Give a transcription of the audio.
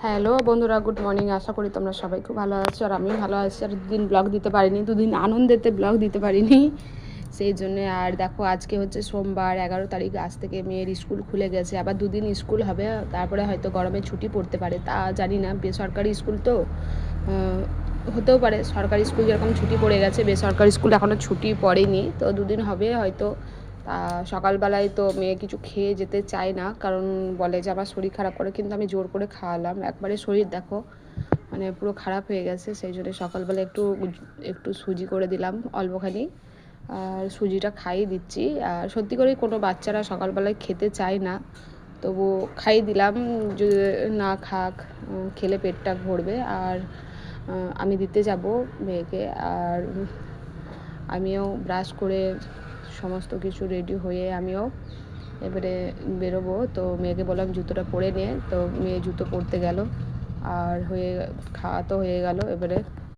Hello বন্ধুরা, good morning. আশা করি তোমরা সবাই খুব ভালো আছো, আর আমিও ভালো আছি। আর দুদিন ব্লগ দিতে পারিনি, দুদিন আনন্দেতে ব্লগ দিতে পারিনি, সেই জন্যে। আর দেখো, আজকে হচ্ছে সোমবার, 11 তারিখ। আজ থেকে মেয়ের স্কুল খুলে গেছে, আবার দুদিন স্কুল হবে, তারপরে হয়তো গরমে ছুটি পড়তে পারে, তা জানি না। বেসরকারি স্কুল তো হতেও পারে। সরকারি স্কুল যেরকম ছুটি পড়ে গেছে, বেসরকারি স্কুল এখনও ছুটি পড়েনি, তো দুদিন হবে হয়তো। সকালবেলায় তো মেয়ে কিছু খেয়ে যেতে চায় না, কারণ বলে যে আমার শরীর খারাপ করে, কিন্তু আমি জোর করে খাওয়ালাম। একবারে শরীর দেখো মানে পুরো খারাপ হয়ে গেছে, সেই জন্য সকালবেলা একটু একটু সুজি করে দিলাম অল্পখানি, আর সুজিটা খাইয়ে দিচ্ছি। আর সত্যি করে কোনো বাচ্চারা সকালবেলায় খেতে চায় না, তবু খাইয়ে দিলাম। যদি না খাক, খেলে পেটটা ভরবে। আর আমি দিতে যাব মেয়েকে। আর আমিও ব্রাশ করে সমস্ত কিছু রেডি হয়ে আমিও এবারে বেরোবো। তো মেয়েকে বললাম জুতোটা পরে নিয়ে, তো মেয়ে জুতো পরতে গেল। আর খাওয়া তো হয়ে গেল, এবারে